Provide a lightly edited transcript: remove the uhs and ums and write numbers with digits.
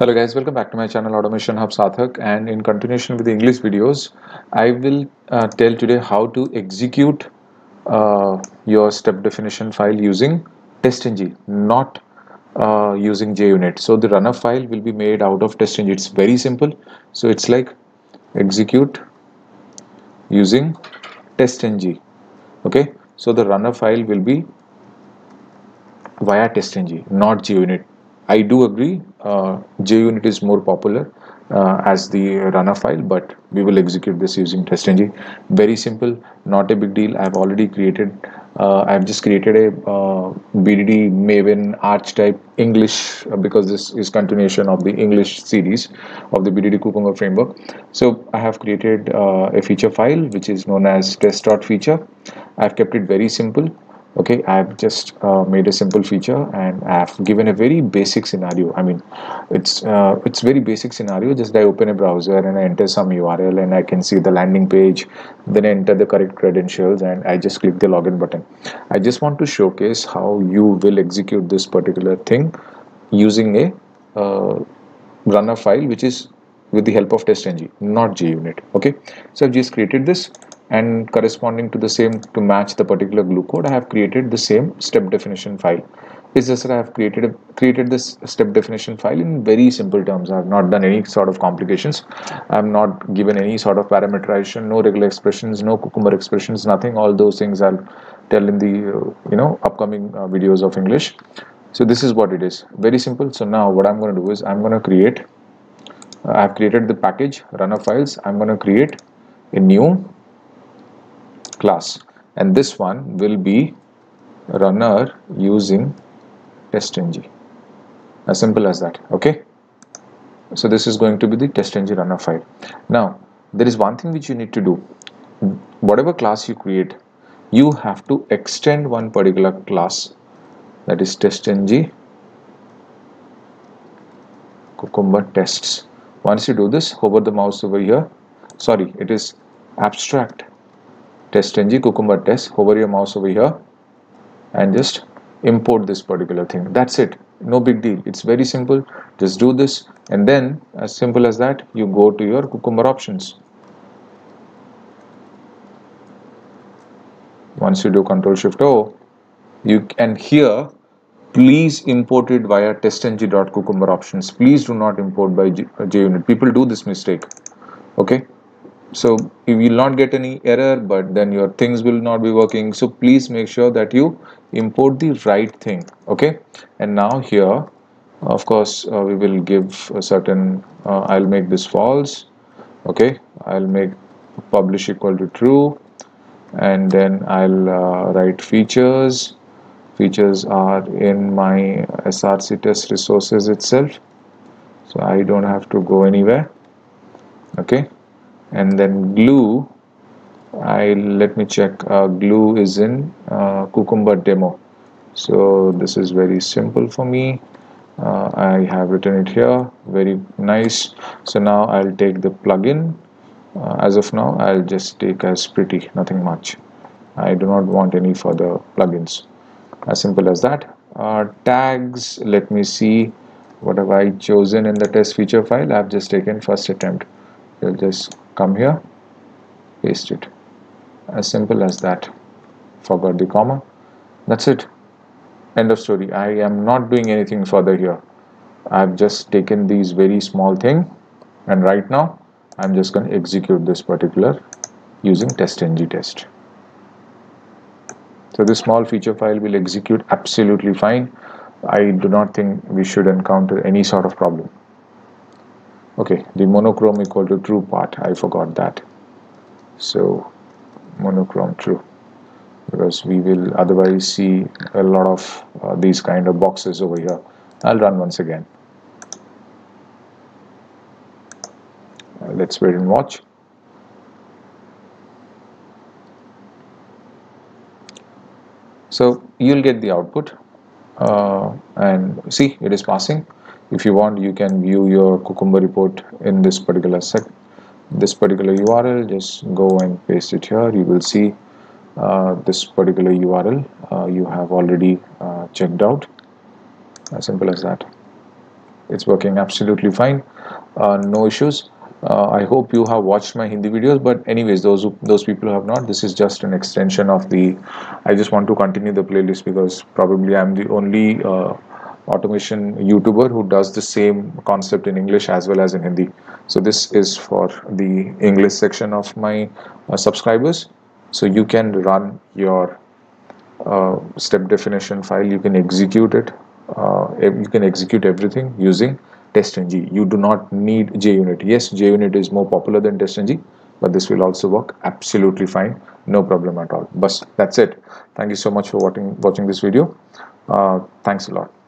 Hello guys, welcome back to my channel Automation Hub Sathak, and in continuation with the English videos, I will tell today how to execute your step definition file using TestNG, not using JUnit. So the runner file will be made out of TestNG. It's very simple. So it's like execute using TestNG. Okay, so the runner file will be via TestNG, not JUnit. I do agree, JUnit is more popular as the runner file, but we will execute this using TestNG. Very simple, not a big deal. I've just created a BDD Maven Arch type English because this is continuation of the English series of the BDD Cucumber framework. So I have created a feature file which is known as test.feature. I've kept it very simple. Okay, I've just made a simple feature and I've given a very basic scenario. I mean, it's very basic scenario. Just I open a browser and I enter some URL and I can see the landing page, then I enter the correct credentials and I just click the login button. I just want to showcase how you will execute this particular thing using a runner file which is with the help of TestNG, not JUnit. Okay, so I've just created this, and corresponding to the same, to match the particular glue code, I have created the same step definition file. It's just that I have created this step definition file in very simple terms. I have not done any sort of complications. I have not given any sort of parameterization, no regular expressions, no Cucumber expressions, nothing. All those things I'll tell in the upcoming videos of English. So this is what it is, very simple. So now what I'm going to do is I'm going to create I've created the package runner files. I'm going to create a new class, and this one will be runner using TestNG, as simple as that. Okay, so this is going to be the TestNG runner file. Now there is one thing which you need to do. Whatever class you create, you have to extend one particular class, that is TestNG Cucumber tests. Once you do this, hover the mouse over here. Sorry, it is abstract TestNG Cucumber test. Hover your mouse over here and just import this particular thing. That's it. No big deal. It's very simple. Just do this, and then as simple as that, you go to your Cucumber options. Once you do Ctrl+Shift+O, you can here, please import it via testng.cucumber options. Please do not import by JUnit. People do this mistake. Okay, so you will not get any error, but then your things will not be working. So please make sure that you import the right thing. Okay, and now here, of course, we will give a certain I'll make this false. Okay, I'll make publish equal to true, and then I'll write features. Features are in my SRC test resources itself, so I don't have to go anywhere. Okay, and then glue, let me check. Glue is in Cucumber demo, so this is very simple for me. I have written it here, very nice. So now I'll take the plugin. As of now, I'll just take as pretty, nothing much. I do not want any further plugins. As simple as that. Tags, let me see, what have I chosen in the test feature file. I've just taken first attempt. You'll just come here, paste it, as simple as that. Forgot the comma. That's it, end of story. I am not doing anything further here. I've just taken these very small thing, and right now I'm just going to execute this particular using TestNG test. So this small feature file will execute absolutely fine. I do not think we should encounter any sort of problem. Okay, the monochrome equal to true part, I forgot that. So monochrome true, because we will otherwise see a lot of these kind of boxes over here. I'll run once again. Let's wait and watch. So you'll get the output, and see, it is passing. If you want, you can view your Cucumber report in this particular URL. Just go and paste it here. You will see this particular URL you have already checked out. As simple as that. It's working absolutely fine. No issues. I hope you have watched my Hindi videos, but anyways, those people who have not, this is just an extension of the. I just want to continue the playlist because probably I'm the only automation YouTuber who does the same concept in English as well as in Hindi. So this is for the English section of my subscribers. So you can run your step definition file, you can execute it, you can execute everything using TestNG. You do not need JUnit. Yes, JUnit is more popular than TestNG, but this will also work absolutely fine, no problem at all. But that's it. Thank you so much for watching this video. Thanks a lot.